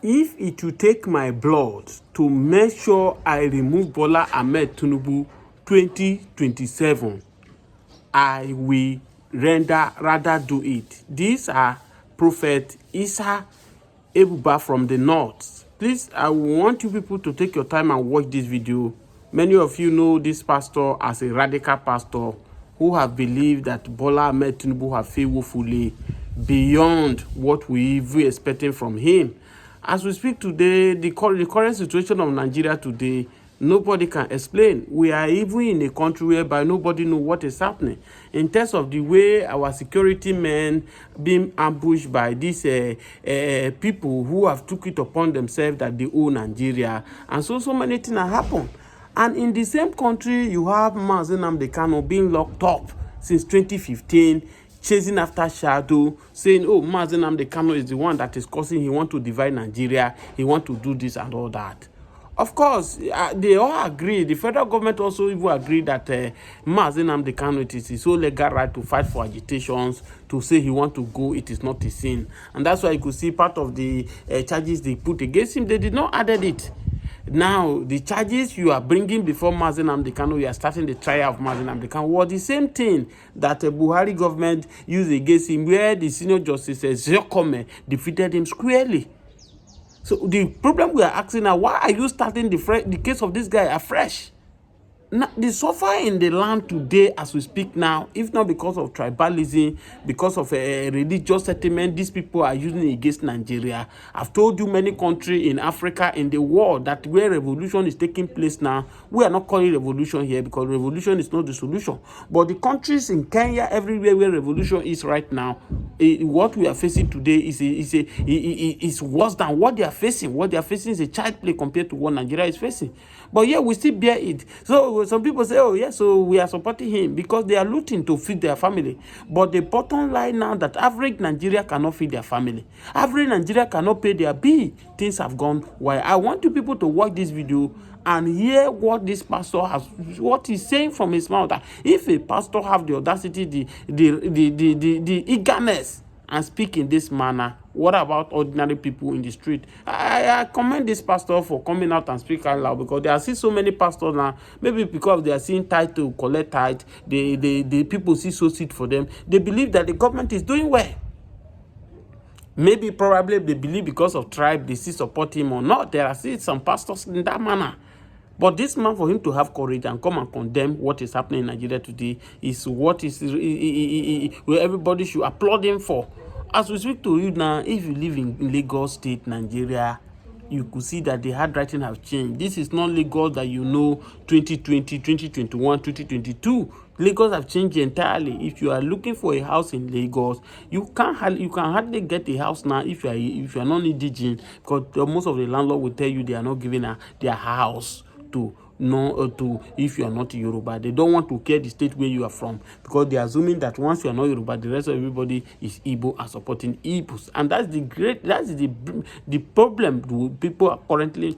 if it will take my blood to make sure I remove Bola Ahmed Tinubu 2027, I will rather do it. These are Prophet Isah Elbuba from the north. Please, I want you people to take your time and watch this video. Many of you know this pastor as a radical pastor who have believed that Bola Ahmed Tinubu have failed woefully beyond what we even expecting from him. As we speak today, the current situation of Nigeria today, nobody can explain. We are even in a country whereby nobody knows what is happening. In terms of the way our security men being ambushed by these people who have took it upon themselves that they own Nigeria. And so many things have happened. And in the same country, you have Nnamdi Kanu being locked up since 2015, chasing after shadow, saying, oh, Nnamdi Kanu is the one that is causing, he want to divide Nigeria, he want to do this and all that. Of course, they all agree. The federal government also even agree that Nnamdi Kanu, it is his own legal right to fight for agitations, to say he want to go, it is not a sin. And that's why you could see part of the charges they put against him, they did not added it. Now, the charges you are bringing before Nnamdi Kanu, you are starting the trial of Nnamdi Kanu, was the same thing that the Buhari government used against him, where the senior justice Zokome defeated him squarely. So the problem we are asking now, why are you starting the case of this guy afresh? Now, they suffer in the land today as we speak now, if not because of tribalism, because of a religious settlement, these people are using it against Nigeria. I've told you many countries in Africa, in the world, that where revolution is taking place now, we are not calling revolution here because revolution is not the solution. But the countries in Kenya, everywhere where revolution is right now, what we are facing today is worse than what they are facing. What they are facing is a child play compared to what Nigeria is facing. But yeah, we still bear it. So some people say, oh yeah, so we are supporting him because they are looting to feed their family. But the bottom line now that average Nigeria cannot feed their family. Average Nigeria cannot pay their bill. Things have gone wild. I want you people to watch this video and hear what this pastor has, what he's saying from his mouth. That if a pastor have the audacity, the eagerness, and speak in this manner, what about ordinary people in the street? I commend this pastor for coming out and speak out loud, because there are still so many pastors now, maybe because they are seeing tithe to collect tithe, the people see so seat for them, they believe that the government is doing well. Maybe probably they believe because of tribe, they still support him or not. There are still some pastors in that manner. But this man, for him to have courage and come and condemn what is happening in Nigeria today, is what is where everybody should applaud him for. As we speak to you now, if you live in Lagos State, Nigeria, you could see that the handwriting have changed. This is not Lagos that you know 2020, 2021, 2022. Lagos have changed entirely. If you are looking for a house in Lagos, you can hardly get a house now if you are not indigent, because most of the landlord will tell you they are not giving their house to if you are not Yoruba. They don't want to care the state where you are from, because they are assuming that once you are not Yoruba, the rest of everybody is Igbo and supporting Igbos. And that's the problem people are currently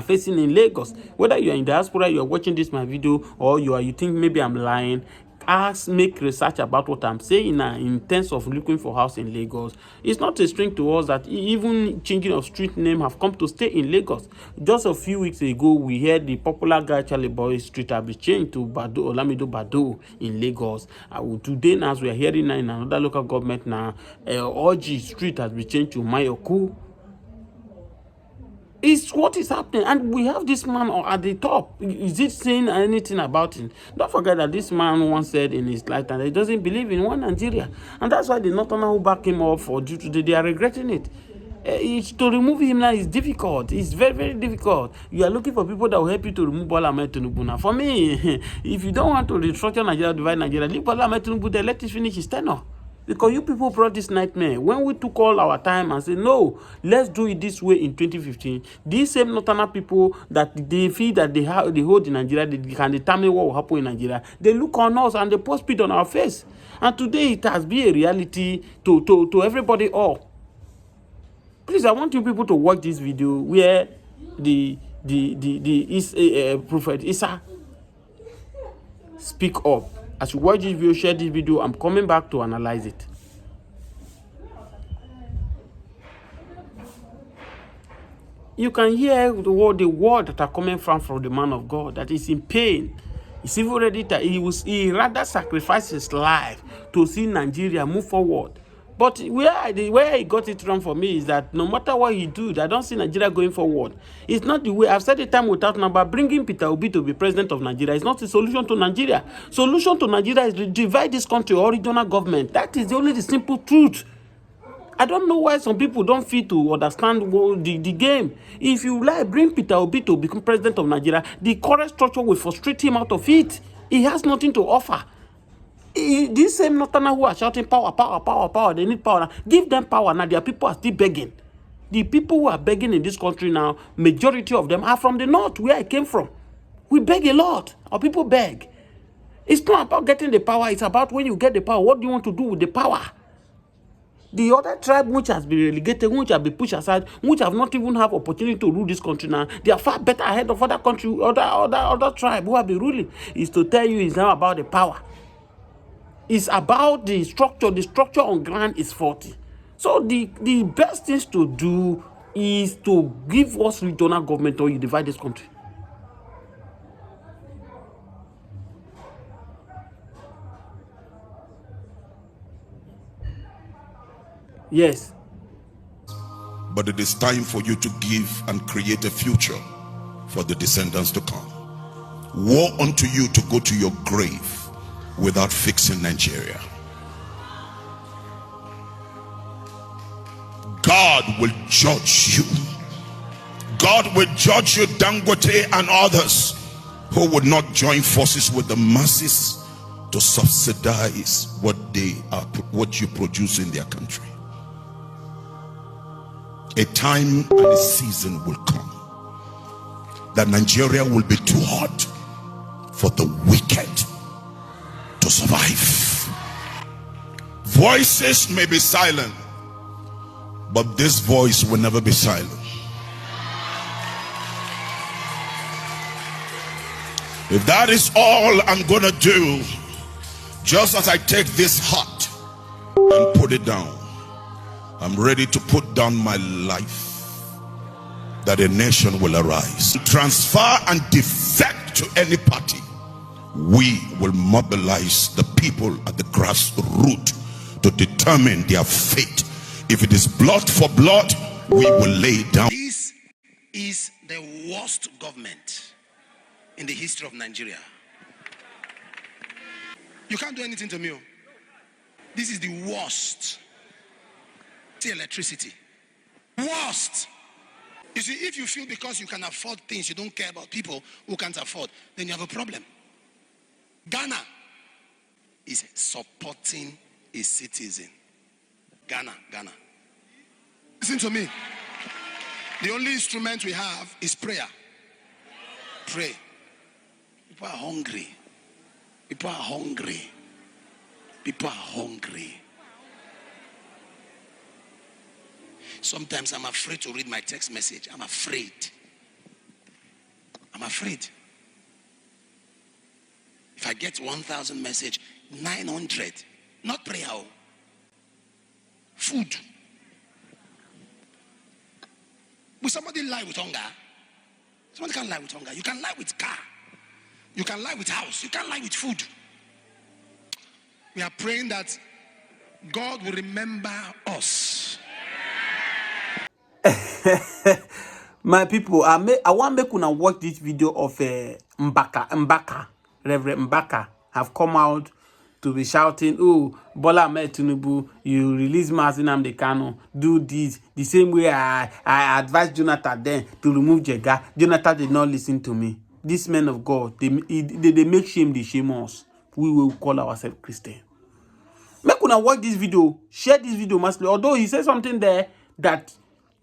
facing in Lagos. Whether you are in diaspora, you are watching this my video, or you think maybe I'm lying, make research about what I'm saying now in terms of looking for house in Lagos. It's not a string to us that even changing of street name have come to stay in Lagos. Just a few weeks ago, we heard the popular guy Charlie Boy Street have been changed to Olamido Bado in Lagos. Today, now, as we are hearing now in another local government now, Oji Street has been changed to Mayoku. It's what is happening, and we have this man at the top. Is it saying anything about him? Don't forget that this man once said in his lifetime that he doesn't believe in one Nigeria, and that's why the Northerners who back him up for due today, they are regretting it. To remove him now is difficult. It's very, very difficult. You are looking for people that will help you to remove Bola Ahmed Tinubu. Now, for me, if you don't want to restructure Nigeria, divide Nigeria, leave Bola Ahmed Tinubu there, let it finish his tenure. Because you people brought this nightmare. When we took all our time and said, no, let's do it this way in 2015, these same Northern people that they feel that they hold in Nigeria, they can determine what will happen in Nigeria, they look on us and they pour spit on our face. And today it has been a reality to everybody all. Please, I want you people to watch this video where the Prophet Isah speak up. As you watch this video, share this video, I'm coming back to analyze it. You can hear the word that are coming from the man of God, that is in pain. He's even ready that he rather sacrifice his life to see Nigeria move forward. But where he got it wrong for me is that no matter what he do, I don't see Nigeria going forward. It's not the way. I've said it time without number. Bringing Peter Obi to be president of Nigeria is not the solution to Nigeria. Solution to Nigeria is to divide this country or regional government. That is only the simple truth. I don't know why some people don't feel to understand the game. If you like bring Peter Obi to become president of Nigeria, the current structure will frustrate him out of it. He has nothing to offer. These same Northerners who are shouting power, power, power, power, they need power now. Give them power now. Their people are still begging. The people who are begging in this country now, majority of them are from the north, where I came from. We beg a lot. Our people beg. It's not about getting the power. It's about when you get the power, what do you want to do with the power? The other tribe which has been relegated, which have been pushed aside, which have not even have opportunity to rule this country now, they are far better ahead of other country, other tribe who have been ruling. Is to tell you it's not about the power. It's about the structure. The structure on ground is faulty. So the best things to do is to give us regional government or you divide this country. Yes. But it is time for you to give and create a future for the descendants to come. Woe unto you to go to your grave without fixing Nigeria. God will judge you. God will judge you, Dangote and others who would not join forces with the masses to subsidize what you produce in their country. A time and a season will come that Nigeria will be too hot for the wicked to survive. Voices may be silent, but this voice will never be silent. If that is all I'm gonna do, just as I take this heart and put it down, I'm ready to put down my life, that a nation will arise. Transfer and defect to any party. We will mobilize the people at the grassroots to determine their fate. If it is blood for blood, we will lay down. This is the worst government in the history of Nigeria. You can't do anything to me. This is the worst. See, electricity. Worst. You see, if you feel because you can afford things, you don't care about people who can't afford, then you have a problem. Ghana is supporting a citizen. Ghana. Listen to me. The only instrument we have is prayer. Pray. People are hungry. People are hungry. People are hungry. Sometimes I'm afraid to read my text message. I'm afraid. If I get 1,000 message, 900, not prayer, food. Will somebody lie with hunger? Somebody can't lie with hunger. You can lie with car. You can lie with house. You can't lie with food. We are praying that God will remember us. My people, I want to make una watch this video of Mbaka, Reverend Mbaka, have come out to be shouting, "Oh, Bola Ahmed Tinubu, you release Nnamdi Kanu, do this." The same way I advised Jonathan then to remove Jega. Jonathan did not listen to me. These men of God, they make shame, they shame us. We will call ourselves Christian. Make una watch this video, share this video massively. Although he said something there that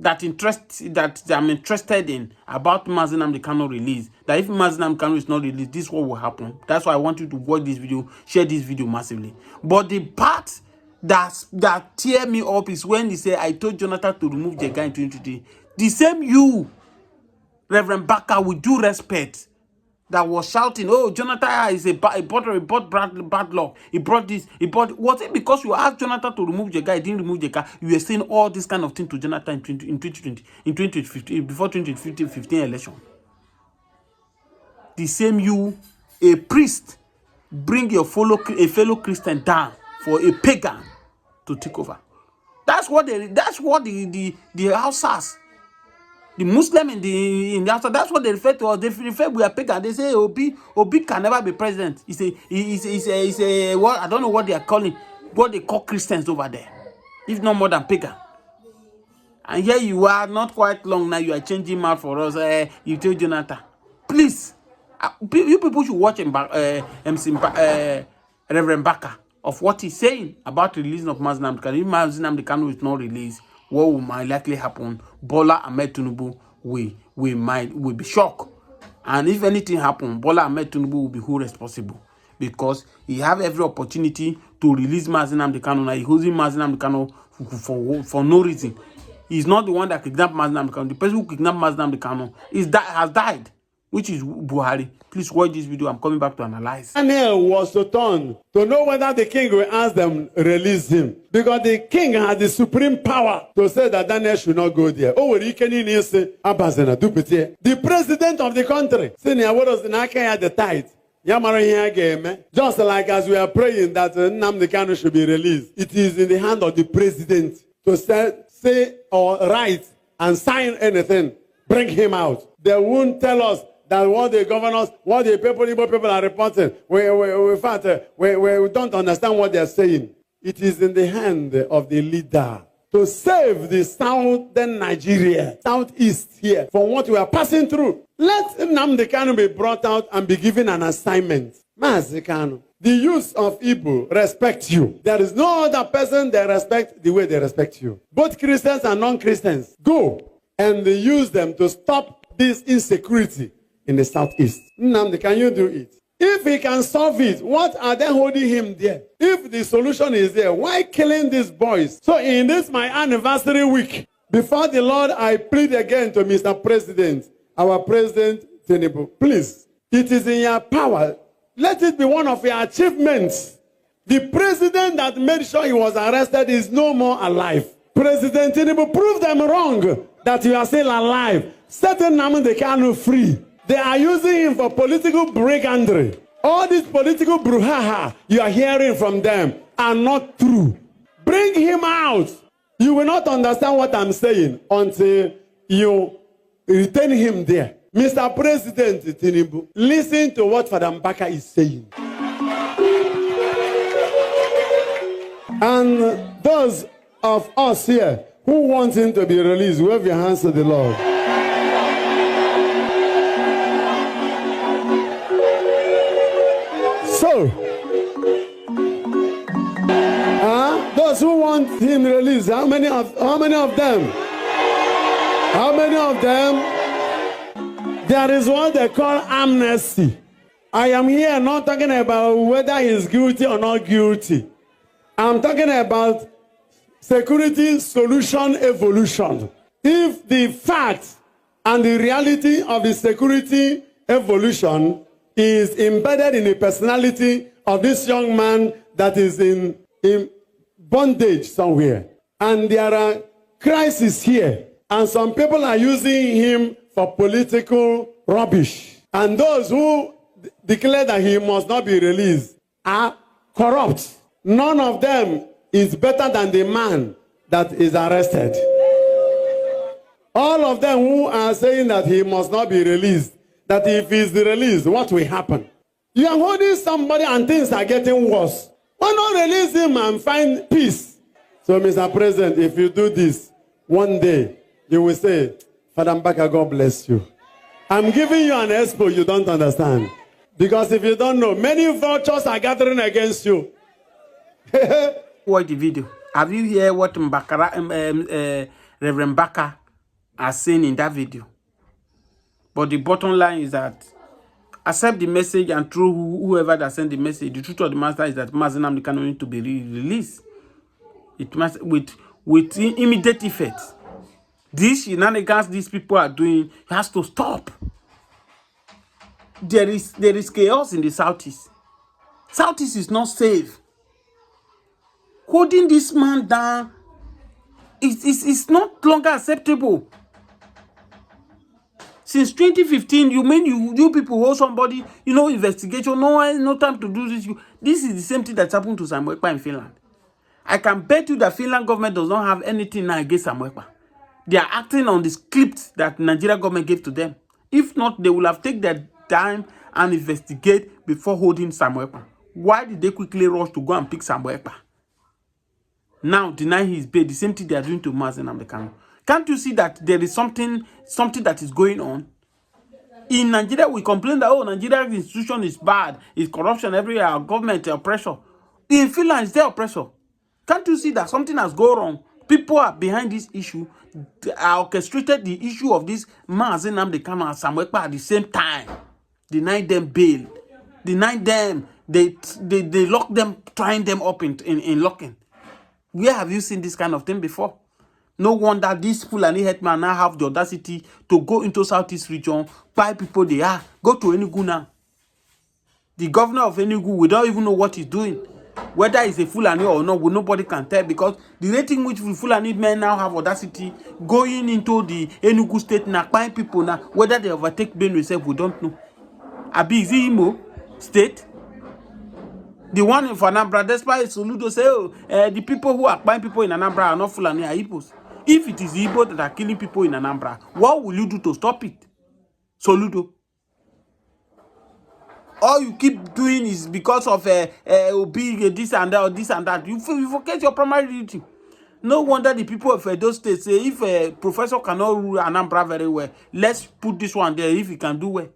I'm interested in about Nnamdi Kanu release. That if Nnamdi Kanu is not released, this is what will happen. That's why I want you to watch this video, share this video massively. But the part that tear me up is when he said, "I told Jonathan to remove Jega in 2020." The same you, Reverend Mbaka, with due respect, that was shouting, "Oh, Jonathan is he brought bad luck. He brought this. He brought." Was it because you asked Jonathan to remove the guy? He didn't remove the guy. You were saying all this kind of thing to Jonathan in 2020, in 2015, before 2015 election. The same you, a priest, bring a fellow Christian down for a pagan to take over. That's what the Hausas, the Muslim in the Hausa, that's what they refer to us. They refer we are pagan. They say Obi can never be president. It's a what, I don't know what they are calling, what they call Christians over there, if not more than pagan. And here you are, not quite long now, you are changing mouth for us. You tell Jonathan, please, you people should watch Reverend Mbaka of what he's saying about releasing of Nnamdi Kanu. If Nnamdi Kanu is not released, what will might likely happen? Bola Ahmed Tinubu will be shocked. And if anything happens, Bola Ahmed Tinubu will be who responsible, because he have every opportunity to release Nnamdi Kanu. Now he's holding Nnamdi Kanu for no reason. He's not the one that kidnapped Nnamdi Kanu. The person who kidnapped Nnamdi Kanu has died, which is Buhari. Please watch this video. I'm coming back to analyze. Daniel was to turn to know whether the king will ask them release him, because the king had the supreme power to say that Daniel should not go there. Oh, the president of the country, the tithe. Just like as we are praying that Nnamdi Kanu should be released, it is in the hand of the president to say or write and sign anything. Bring him out. They won't tell us that what the governors, what the people are reporting, we don't understand what they're saying. It is in the hand of the leader to save the southern Nigeria, southeast here, from what we are passing through. Let Nnamdi Kanu be brought out and be given an assignment. Mazi Kanu, the youth of Igbo respect you. There is no other person they respect the way they respect you. Both Christians and non-Christians, go and use them to stop this insecurity in the southeast. Nnamdi, can you do it? If he can solve it, what are they holding him there? If the solution is there, why killing these boys? So in this my anniversary week, before the Lord, I plead again to Mr. President, our President Tinubu, please, it is in your power. Let it be one of your achievements. The president that made sure he was arrested is no more alive. President Tinubu, prove them wrong that you are still alive. Set Nnamdi Kanu free. They are using him for political brigandry. All this political brouhaha you are hearing from them are not true. Bring him out. You will not understand what I'm saying until you retain him there. Mr. President Tinubu, listen to what Father Mbaka is saying. And those of us here who want him to be released, wave your hands to the Lord. So, those who want him released, how many of them? How many of them? There is what they call amnesty. I am here not talking about whether he is guilty or not guilty. I'm talking about security solution evolution. If the fact and the reality of the security evolution is embedded in the personality of this young man that is in bondage somewhere, and there are crises here, and some people are using him for political rubbish, and those who declare that he must not be released are corrupt. None of them is better than the man that is arrested. All of them who are saying that he must not be released, that if he's released, what will happen? You are holding somebody and things are getting worse. Why not release him and find peace? So, Mr. President, if you do this, one day you will say, Father Mbaka, God bless you. I'm giving you an expo you don't understand. Because if you don't know, many vultures are gathering against you. Watch the video. Have you heard what Reverend Mbaka are saying in that video? But the bottom line is that accept the message, and through whoever that sent the message, the truth of the matter is that Nnamdi Kanu need to be released. It must with immediate effect. This shenanigans these people are doing has to stop. there is chaos in the Southeast. Southeast is not safe. Holding this man down is not longer acceptable. Since 2015, you mean you people hold somebody, investigation, no time to do this. This is the same thing that's happened to Samuekpa in Finland. I can bet you that Finland government does not have anything now against Samuekpa. They are acting on the script that Nigeria government gave to them. If not, they will have taken their time and investigate before holding Samuekpa. Why did they quickly rush to go and pick Samuekpa? Now deny his bail, the same thing they are doing to Nnamdi Kanu. Can't you see that there is something that is going on? In Nigeria, we complain that, Nigeria's institution is bad, it's corruption everywhere, our government oppressor. In Finland, it's their oppressor. Can't you see that something has gone wrong? People are behind this issue. They are orchestrated the issue of this Nnamdi Kanu and Samuekpa at the same time. Deny them bail. Deny them. They lock them, tying them up in locking. Where have you seen this kind of thing before? No wonder these Fulani headmen now have the audacity to go into Southeast region, buy people there. Go to Enugu now. The governor of Enugu, we don't even know what he's doing. Whether he's a Fulani or not, nobody can tell, because the rating which Fulani men now have audacity going into the Enugu state now, buying people now, whether they overtake Benue itself, we don't know. Abi, is it Imo state? The one in Anambra, despite Soludo say, the people who are buying people in Anambra are not Fulani, are Igbos. If it is Igbo that are killing people in Anambra, what will you do to stop it? Soludo. All you keep doing is because of big this and that or this and that. You forget your primary duty. No wonder the people of those states say, if a professor cannot rule Anambra very well, let's put this one there if he can do well.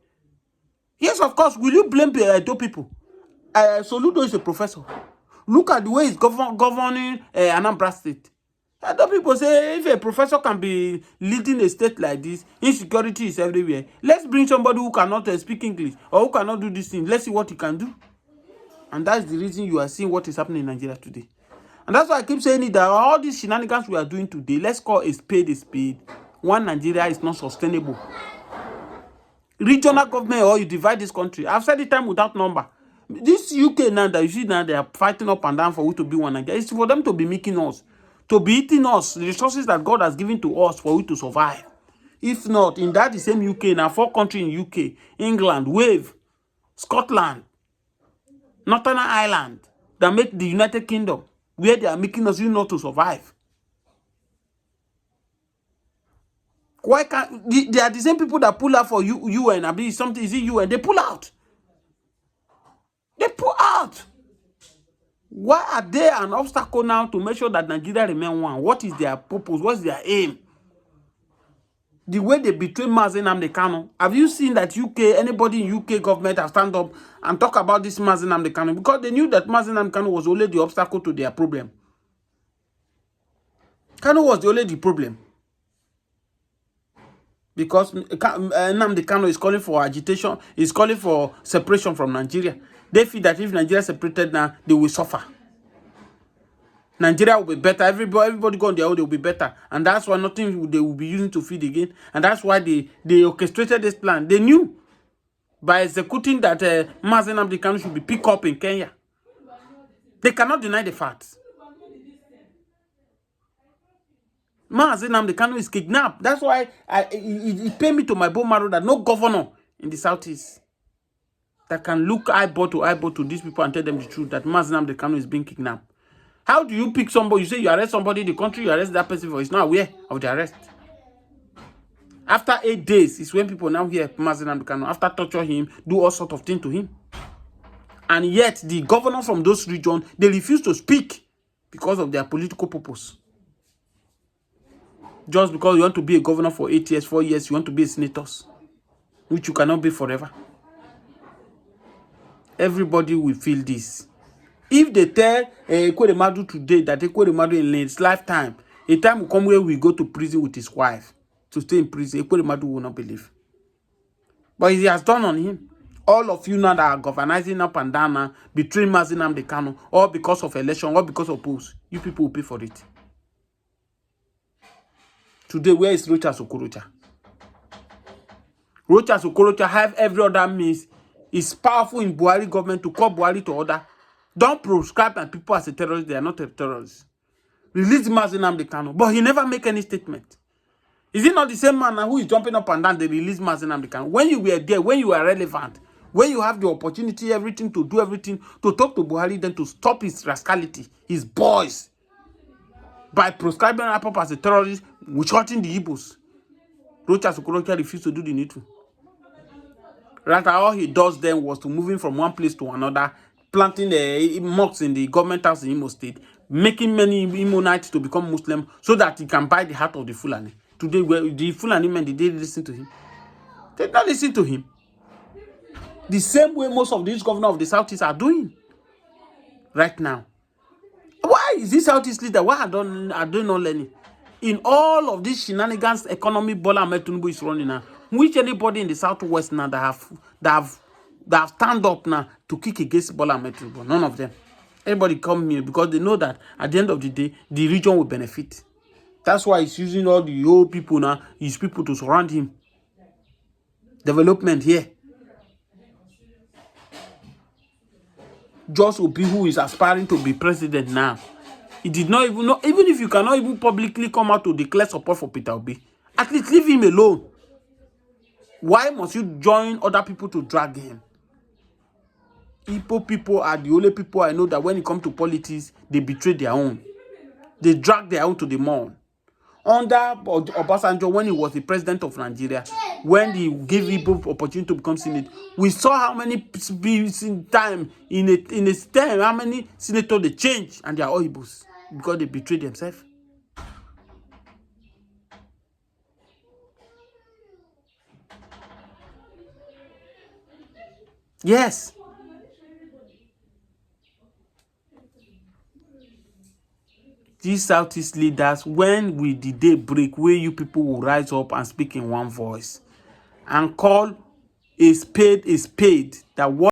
Yes, of course. Will you blame those people? Soludo is a professor. Look at the way he's governing Anambra State. Other people say, if a professor can be leading a state like this, insecurity is everywhere. Let's bring somebody who cannot speak English or who cannot do this thing. Let's see what he can do. And that's the reason you are seeing what is happening in Nigeria today. And that's why I keep saying that all these shenanigans we are doing today, let's call a spade a spade. One Nigeria is not sustainable. Regional government, or you divide this country. I've said it time without number. This UK now that you see now, they are fighting up and down for who to be one Nigeria. It's for them to be making us, to be eating us, the resources that God has given to us for we to survive. If not, in that the same UK, now 4 countries in UK, England, Wave, Scotland, Northern Ireland, that make the United Kingdom, where they are making us not to survive. Why can't they are the same people that pull out for UN? I mean, something is it UN? They pull out. They pull out. Why are they an obstacle now to make sure that Nigeria remain one? What is their purpose? What's their aim? The way they betray Nnamdi Kanu. Have you seen that anybody in UK government have stand up and talk about this Nnamdi Kanu? Because they knew that Nnamdi Kanu was only the obstacle to their problem. Kanu was only the problem. Because Nnamdi Kanu is calling for agitation, is calling for separation from Nigeria. They feel that if Nigeria separated now, they will suffer. Nigeria will be better. Everybody go on their own, they will be better. And that's why nothing they will be using to feed again. And that's why they orchestrated this plan. They knew by executing that Nnamdi Kanu should be picked up in Kenya. They cannot deny the facts. Nnamdi Kanu is kidnapped. That's why it paid me to my bone marrow that no governor in the Southeast that can look eyeball to these people and tell them the truth that Nnamdi Kanu is being kidnapped. How do you pick somebody? You say you arrest somebody in the country, you arrest that person for it's not aware of the arrest. After 8 days is when people now hear Nnamdi Kanu, after torture him, do all sorts of things to him. And yet the governors from those regions, they refuse to speak because of their political purpose. Just because you want to be a governor for 8 years, 4 years, you want to be a senator, which you cannot be forever. Everybody will feel this. If they tell Ekweremadu today that Ekweremadu in his lifetime, a time will come where we go to prison with his wife to stay in prison, Ekweremadu will not believe. But he has done on him. All of you now that are governing up and down now, between Nnamdi Kanu, all because of election, all because of polls, you people will pay for it. Today, where is Rochas Okorocha? Rochas Okorocha have every other means It's powerful in Buhari government to call Buhari to order. Don't proscribe and people as a terrorist. They are not a terrorist. Release Nnamdi Kanu. But he never make any statement. Is it not the same man who is jumping up and down? They release Nnamdi Kanu. When you were there, when you were relevant, when you have the opportunity, everything to do everything, to talk to Buhari, then to stop his rascality, his boys, by proscribing Apop as a terrorist, shooting the Igbos. Rocha Sokorocha refused to do the needful. Rather, all he does then was to moving from one place to another, planting the mosques in the government house in Imo State, making many Imonites to become Muslim so that he can buy the heart of the Fulani. Today, the Fulani men, did they listen to him? They don't listen to him. The same way most of these governors of the Southeast are doing right now. Why is this Southeast leader? Why are they not learning? In all of these shenanigans, economy, Bola Ahmed Tinubu is running now. Which anybody in the Southwest now that have stand up now to kick against Bola Ahmed Tinubu? None of them. Everybody come here because they know that at the end of the day, the region will benefit. That's why he's using all the old people now, his people to surround him. Development here. Just Obi, who is aspiring to be president now, he did not even know. Even if you cannot even publicly come out to declare support for Peter Obi, at least leave him alone. Why must you join other people to drag him? Igbo people are the only people I know that when it comes to politics, they betray their own. They drag their own to the mall. Under Obasanjo, when he was the president of Nigeria, when he gave Igbo opportunity to become senator, we saw how many time in a time how many senators they changed and they are all Igbos because they betrayed themselves. Yes. These Southeast leaders, when will the day break where you people will rise up and speak in one voice and call a spade that what